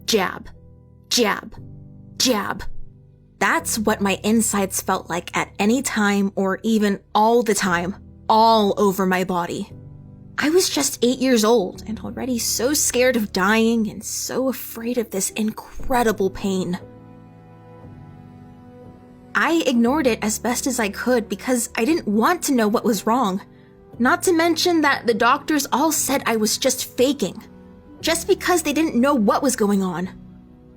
jab, jab, jab. That's what my insides felt like at any time or even all the time, all over my body. I was just 8 years old and already so scared of dying and so afraid of this incredible pain. I ignored it as best as I could because I didn't want to know what was wrong. Not to mention that the doctors all said I was just faking, just because they didn't know what was going on.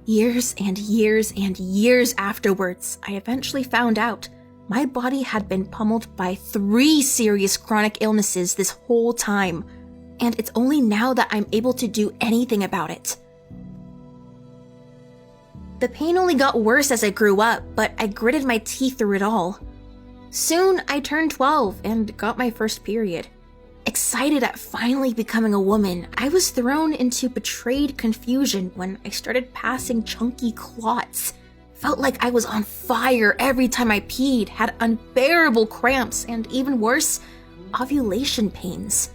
Years and years and years afterwards, I eventually found out my body had been pummeled by 3 serious chronic illnesses this whole time, and it's only now that I'm able to do anything about it. The pain only got worse as I grew up, but I gritted my teeth through it all. Soon, I turned 12 and got my first period. Excited at finally becoming a woman, I was thrown into betrayed confusion when I started passing chunky clots. Felt like I was on fire every time I peed, had unbearable cramps, and even worse, ovulation pains.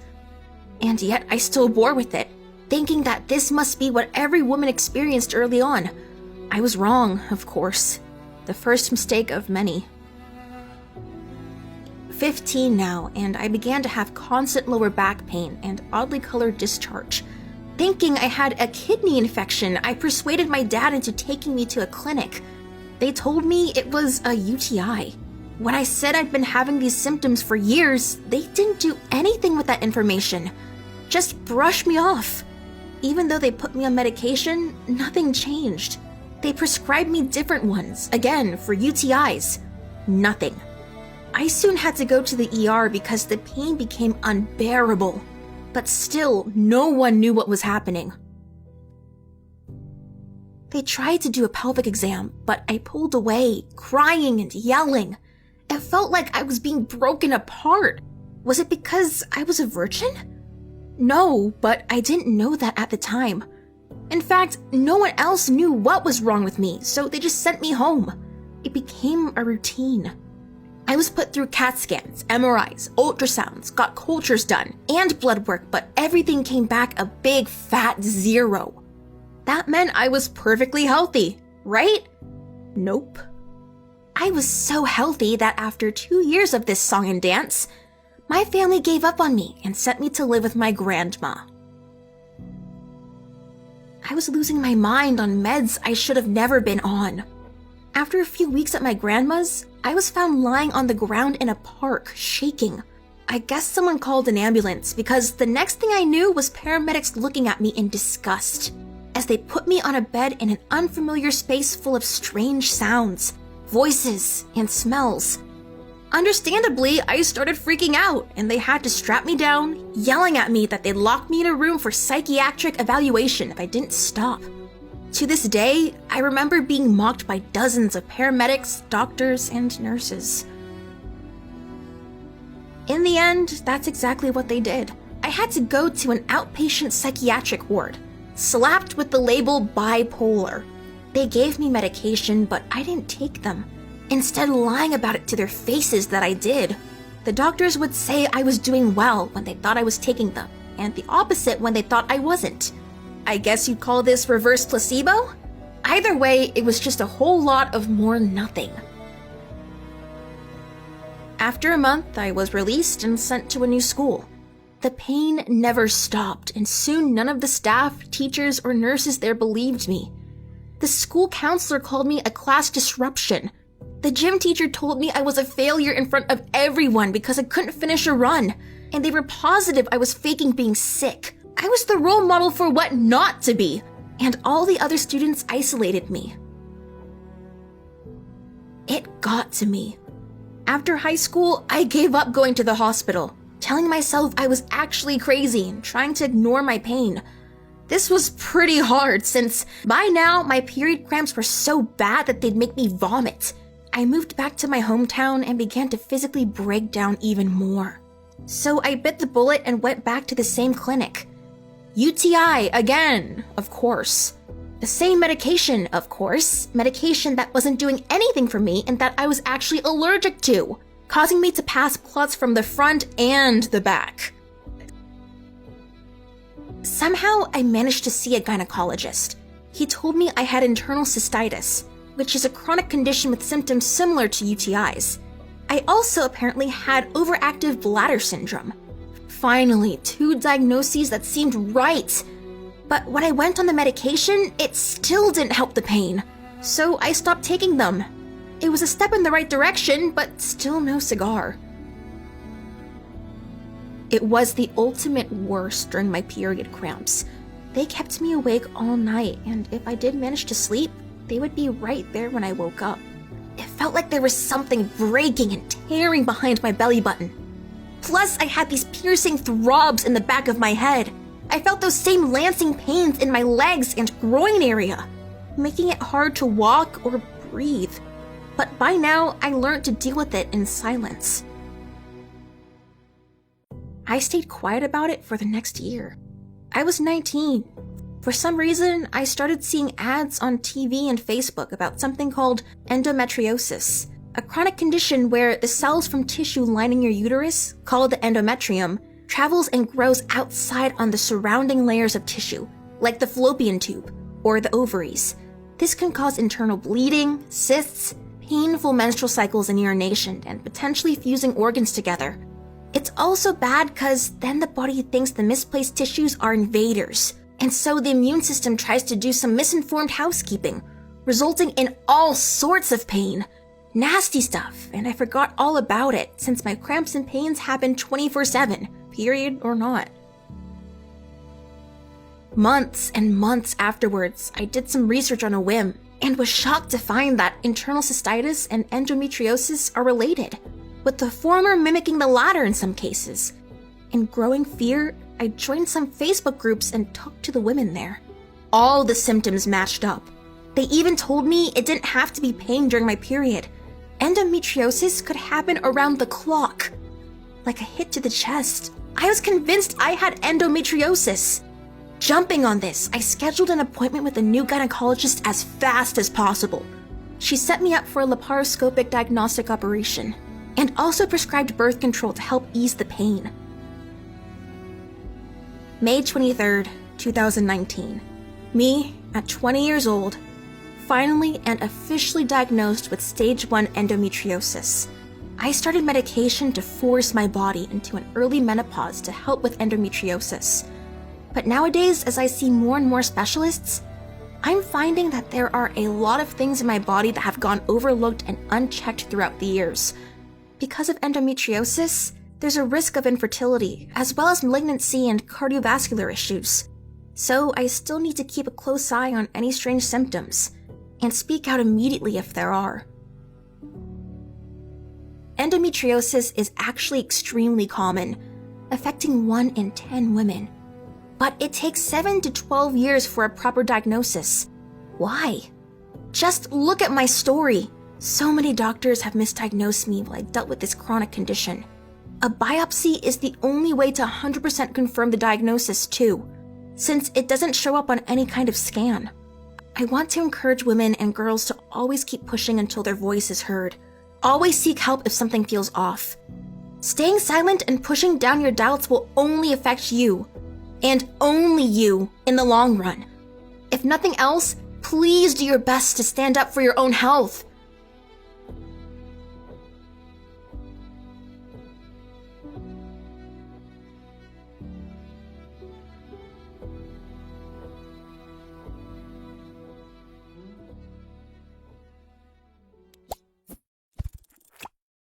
And yet I still bore with it, thinking that this must be what every woman experienced early on. I was wrong, of course. The first mistake of many. 15 now, and I began to have constant lower back pain and oddly colored discharge. Thinking I had a kidney infection, I persuaded my dad into taking me to a clinic. They told me it was a UTI. When I said I'd been having these symptoms for years, they didn't do anything with that information. Just brushed me off. Even though they put me on medication, nothing changed. They prescribed me different ones, again, for UTIs. Nothing. I soon had to go to the ER because the pain became unbearable. But still, no one knew what was happening. They tried to do a pelvic exam, but I pulled away, crying and yelling. It felt like I was being broken apart. Was it because I was a virgin? No, but I didn't know that at the time. In fact, no one else knew what was wrong with me, so they just sent me home. It became a routine. I was put through CAT scans, MRIs, ultrasounds, got cultures done, and blood work, but everything came back a big fat 0. That meant I was perfectly healthy, right? Nope. I was so healthy that after 2 years of this song and dance, my family gave up on me and sent me to live with my grandma. I was losing my mind on meds I should have never been on. After a few weeks at my grandma's, I was found lying on the ground in a park, shaking. I guess someone called an ambulance because the next thing I knew was paramedics looking at me in disgust as they put me on a bed in an unfamiliar space full of strange sounds, voices, and smells. Understandably, I started freaking out, and they had to strap me down, yelling at me that they'd lock me in a room for psychiatric evaluation if I didn't stop. To this day, I remember being mocked by dozens of paramedics, doctors, and nurses. In the end, that's exactly what they did. I had to go to an outpatient psychiatric ward, slapped with the label bipolar. They gave me medication, but I didn't take them. Instead, lying about it to their faces that I did. The doctors would say I was doing well when they thought I was taking them, and the opposite when they thought I wasn't. I guess you'd call this reverse placebo? Either way, it was just a whole lot of more nothing. After a month, I was released and sent to a new school. The pain never stopped, and soon none of the staff, teachers, or nurses there believed me. The school counselor called me a class disruption. The gym teacher told me I was a failure in front of everyone because I couldn't finish a run, and they were positive I was faking being sick. I was the role model for what not to be, and all the other students isolated me. It got to me. After high school, I gave up going to the hospital, telling myself I was actually crazy and trying to ignore my pain. This was pretty hard since by now my period cramps were so bad that they'd make me vomit. I moved back to my hometown and began to physically break down even more. So I bit the bullet and went back to the same clinic. UTI again, of course. The same medication, of course. Medication that wasn't doing anything for me and that I was actually allergic to, causing me to pass clots from the front and the back. Somehow, I managed to see a gynecologist. He told me I had internal cystitis, which is a chronic condition with symptoms similar to UTIs. I also apparently had overactive bladder syndrome. Finally, 2 diagnoses that seemed right. But when I went on the medication, it still didn't help the pain. So I stopped taking them. It was a step in the right direction, but still no cigar. It was the ultimate worst during my period cramps. They kept me awake all night, and if I did manage to sleep, they would be right there when I woke up. It felt like there was something breaking and tearing behind my belly button. Plus, I had these piercing throbs in the back of my head. I felt those same lancing pains in my legs and groin area, making it hard to walk or breathe. But by now, I learned to deal with it in silence. I stayed quiet about it for the next year. I was 19. For some reason, I started seeing ads on TV and Facebook about something called endometriosis, a chronic condition where the cells from tissue lining your uterus, called the endometrium, travels and grows outside on the surrounding layers of tissue, like the fallopian tube or the ovaries. This can cause internal bleeding, cysts, painful menstrual cycles and urination, and potentially fusing organs together. It's also bad because then the body thinks the misplaced tissues are invaders, and so the immune system tries to do some misinformed housekeeping, resulting in all sorts of pain. Nasty stuff, and I forgot all about it since my cramps and pains happen 24/7, period or not. Months and months afterwards, I did some research on a whim and was shocked to find that internal cystitis and endometriosis are related, with the former mimicking the latter in some cases. In growing fear, I joined some Facebook groups and talked to the women there. All the symptoms matched up. They even told me it didn't have to be pain during my period. Endometriosis could happen around the clock. Like a hit to the chest. I was convinced I had endometriosis. Jumping on this, I scheduled an appointment with a new gynecologist as fast as possible. She set me up for a laparoscopic diagnostic operation, and also prescribed birth control to help ease the pain. May 23rd, 2019. Me, at 20 years old, finally and officially diagnosed with stage 1 endometriosis. I started medication to force my body into an early menopause to help with endometriosis. But nowadays, as I see more and more specialists, I'm finding that there are a lot of things in my body that have gone overlooked and unchecked throughout the years. Because of endometriosis, there's a risk of infertility, as well as malignancy and cardiovascular issues. So I still need to keep a close eye on any strange symptoms, and speak out immediately if there are. Endometriosis is actually extremely common, affecting 1 in 10 women. But it takes 7 to 12 years for a proper diagnosis. Why? Just look at my story. So many doctors have misdiagnosed me while I dealt with this chronic condition. A biopsy is the only way to 100% confirm the diagnosis too, since it doesn't show up on any kind of scan. I want to encourage women and girls to always keep pushing until their voice is heard. Always seek help if something feels off. Staying silent and pushing down your doubts will only affect you, and only you, in the long run. If nothing else, please do your best to stand up for your own health.